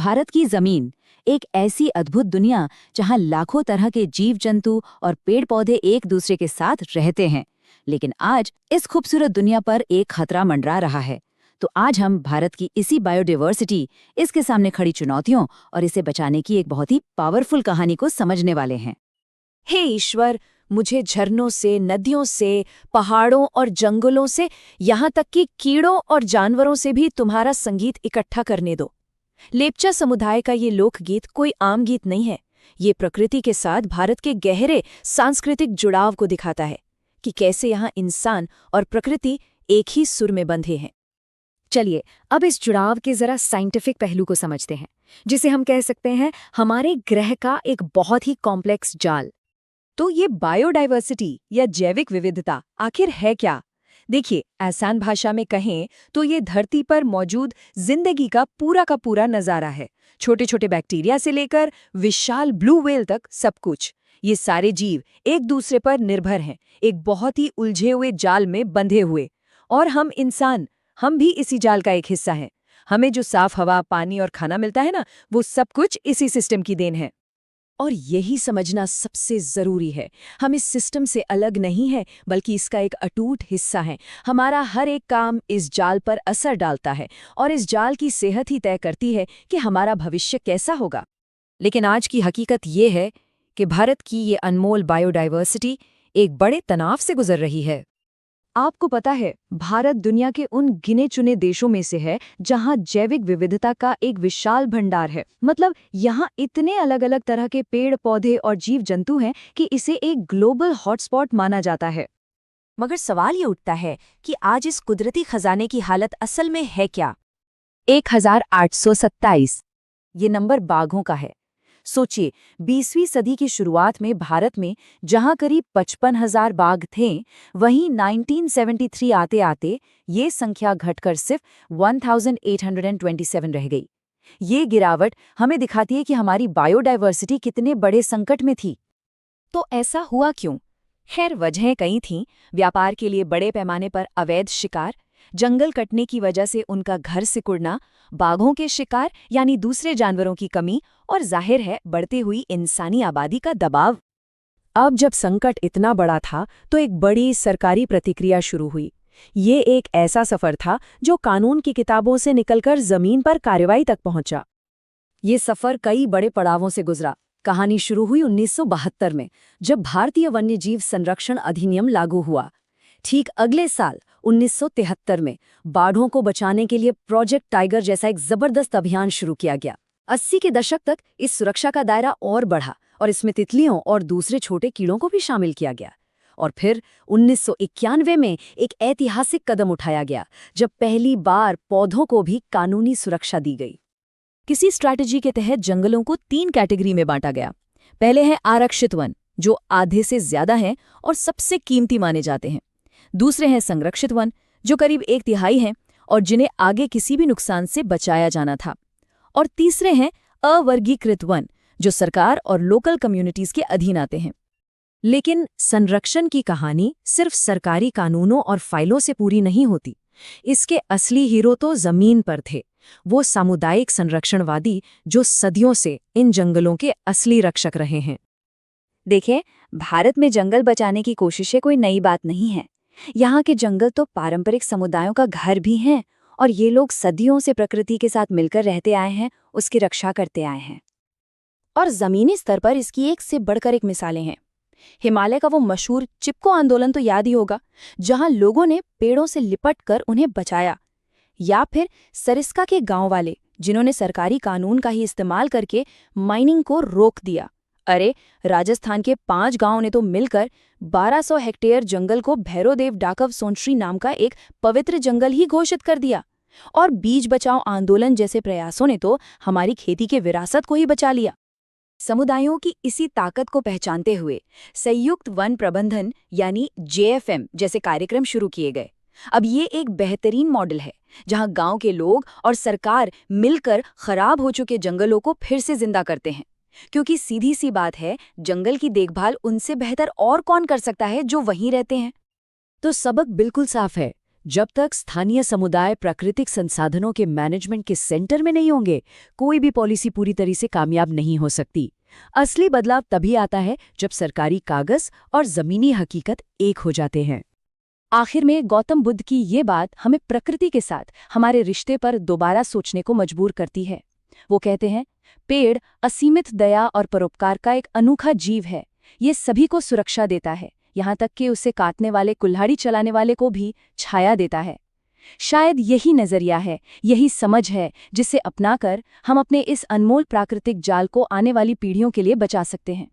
भारत की जमीन एक ऐसी अद्भुत दुनिया जहां लाखों तरह के जीव जंतु और पेड़ पौधे एक दूसरे के साथ रहते हैं। लेकिन आज इस खूबसूरत दुनिया पर एक खतरा मंडरा रहा है। तो आज हम भारत की इसी बायोडायवर्सिटी, इसके सामने खड़ी चुनौतियों और इसे बचाने की एक बहुत ही पावरफुल कहानी को समझने वाले हैं। हे ईश्वर, मुझे झरनों से, नदियों से, पहाड़ों और जंगलों से, यहाँ तक कि कीड़ों और जानवरों से भी तुम्हारा संगीत इकट्ठा करने दो। लेप्चा समुदाय का ये लोकगीत कोई आम गीत नहीं है। ये प्रकृति के साथ भारत के गहरे सांस्कृतिक जुड़ाव को दिखाता है कि कैसे यहाँ इंसान और प्रकृति एक ही सुर में बंधे हैं। चलिए अब इस जुड़ाव के जरा साइंटिफिक पहलू को समझते हैं, जिसे हम कह सकते हैं हमारे ग्रह का एक बहुत ही कॉम्प्लेक्स जाल। तो ये बायोडायवर्सिटी या जैविक विविधता आखिर है क्या? देखिए, आसान भाषा में कहें तो ये धरती पर मौजूद जिंदगी का पूरा नजारा है। छोटे छोटे बैक्टीरिया से लेकर विशाल ब्लू व्हेल तक सब कुछ। ये सारे जीव एक दूसरे पर निर्भर हैं, एक बहुत ही उलझे हुए जाल में बंधे हुए। और हम इंसान, हम भी इसी जाल का एक हिस्सा हैं। हमें जो साफ हवा, पानी और खाना मिलता है ना, वो सब कुछ इसी सिस्टम की देन है। और यही समझना सबसे जरूरी है, हम इस सिस्टम से अलग नहीं है, बल्कि इसका एक अटूट हिस्सा है। हमारा हर एक काम इस जाल पर असर डालता है और इस जाल की सेहत ही तय करती है कि हमारा भविष्य कैसा होगा। लेकिन आज की हकीकत ये है कि भारत की ये अनमोल बायोडायवर्सिटी एक बड़े तनाव से गुजर रही है। आपको पता है, भारत दुनिया के उन गिने चुने देशों में से है जहां जैविक विविधता का एक विशाल भंडार है। मतलब यहाँ इतने अलग अलग तरह के पेड़ पौधे और जीव जंतु हैं कि इसे एक ग्लोबल हॉटस्पॉट माना जाता है। मगर सवाल ये उठता है कि आज इस कुदरती खजाने की हालत असल में है क्या? 1827 ये नंबर बाघों का है। सोचिए, 20वीं सदी की शुरुआत में भारत में जहां करीब 55,000 बाघ थे, वहीं 1973 आते आते ये संख्या घटकर सिर्फ 1827 रह गई। ये गिरावट हमें दिखाती है कि हमारी बायोडायवर्सिटी कितने बड़े संकट में थी। तो ऐसा हुआ क्यों? खैर, वजहें कई थीं। व्यापार के लिए बड़े पैमाने पर अवैध शिकार, जंगल कटने की वजह से उनका घर सिकुड़ना, बाघों के शिकार यानी दूसरे जानवरों की कमी, और जाहिर है बढ़ती हुई इंसानी आबादी का दबाव। अब जब संकट इतना बड़ा था तो एक बड़ी सरकारी प्रतिक्रिया शुरू हुई। ये एक ऐसा सफर था जो कानून की किताबों से निकलकर जमीन पर कार्रवाई तक पहुंचा। ये सफर कई बड़े पड़ावों से गुजरा। कहानी शुरू हुई 1972 में, जब भारतीय वन्यजीव संरक्षण अधिनियम लागू हुआ। ठीक अगले साल 1973 में बाघों को बचाने के लिए प्रोजेक्ट टाइगर जैसा एक जबरदस्त अभियान शुरू किया गया। 80 के दशक तक इस सुरक्षा का दायरा और बढ़ा और इसमें तितलियों और दूसरे छोटे कीड़ों को भी शामिल किया गया। और फिर 1991 में एक ऐतिहासिक कदम उठाया गया, जब पहली बार पौधों को भी कानूनी सुरक्षा दी गई। किसी स्ट्रैटेजी के तहत जंगलों को 3 कैटेगरी में बांटा गया। पहले हैं आरक्षित वन, जो आधे से ज्यादा हैं और सबसे कीमती माने जाते हैं। दूसरे हैं संरक्षित वन, जो करीब 1/3 हैं और जिन्हें आगे किसी भी नुकसान से बचाया जाना था। और तीसरे हैं अवर्गीकृत वन, जो सरकार और लोकल कम्युनिटीज के अधीन आते हैं। लेकिन संरक्षण की कहानी सिर्फ सरकारी कानूनों और फाइलों से पूरी नहीं होती। इसके असली हीरो तो जमीन पर थे, वो सामुदायिक संरक्षणवादी जो सदियों से इन जंगलों के असली रक्षक रहे हैं। देखें, भारत में जंगल बचाने की कोशिशें कोई नई बात नहीं है। यहाँ के जंगल तो पारंपरिक समुदायों का घर भी हैं और ये लोग सदियों से प्रकृति के साथ मिलकर रहते आए हैं, उसकी रक्षा करते आए हैं। और जमीनी स्तर पर इसकी एक से बढ़कर एक मिसालें हैं। हिमालय का वो मशहूर चिपको आंदोलन तो याद ही होगा, जहां लोगों ने पेड़ों से लिपटकर उन्हें बचाया। या फिर सरिस्का के गांव वाले, जिन्होंने सरकारी कानून का ही इस्तेमाल करके माइनिंग को रोक दिया। अरे, राजस्थान के 5 गांवों ने तो मिलकर 1200 हेक्टेयर जंगल को भैरोदेव डाकव सोनश्री नाम का एक पवित्र जंगल ही घोषित कर दिया। और बीज बचाओ आंदोलन जैसे प्रयासों ने तो हमारी खेती के विरासत को ही बचा लिया। समुदायों की इसी ताकत को पहचानते हुए संयुक्त वन प्रबंधन यानी JFM जैसे कार्यक्रम शुरू किए गए। अब ये एक बेहतरीन मॉडल है, जहां गांव के लोग और सरकार मिलकर खराब हो चुके जंगलों को फिर से जिंदा करते हैं। क्योंकि सीधी सी बात है, जंगल की देखभाल उनसे बेहतर और कौन कर सकता है जो वहीं रहते हैं। तो सबक बिल्कुल साफ है, जब तक स्थानीय समुदाय प्राकृतिक संसाधनों के मैनेजमेंट के सेंटर में नहीं होंगे, कोई भी पॉलिसी पूरी तरह से कामयाब नहीं हो सकती। असली बदलाव तभी आता है जब सरकारी कागज और जमीनी हकीकत एक हो जाते हैं। आखिर में गौतम बुद्ध की ये बात हमें प्रकृति के साथ हमारे रिश्ते पर दोबारा सोचने को मजबूर करती है। वो कहते हैं, पेड़ असीमित दया और परोपकार का एक अनोखा जीव है। ये सभी को सुरक्षा देता है, यहाँ तक कि उसे काटने वाले कुल्हाड़ी चलाने वाले को भी छाया देता है। शायद यही नजरिया है, यही समझ है जिसे अपनाकर हम अपने इस अनमोल प्राकृतिक जाल को आने वाली पीढ़ियों के लिए बचा सकते हैं।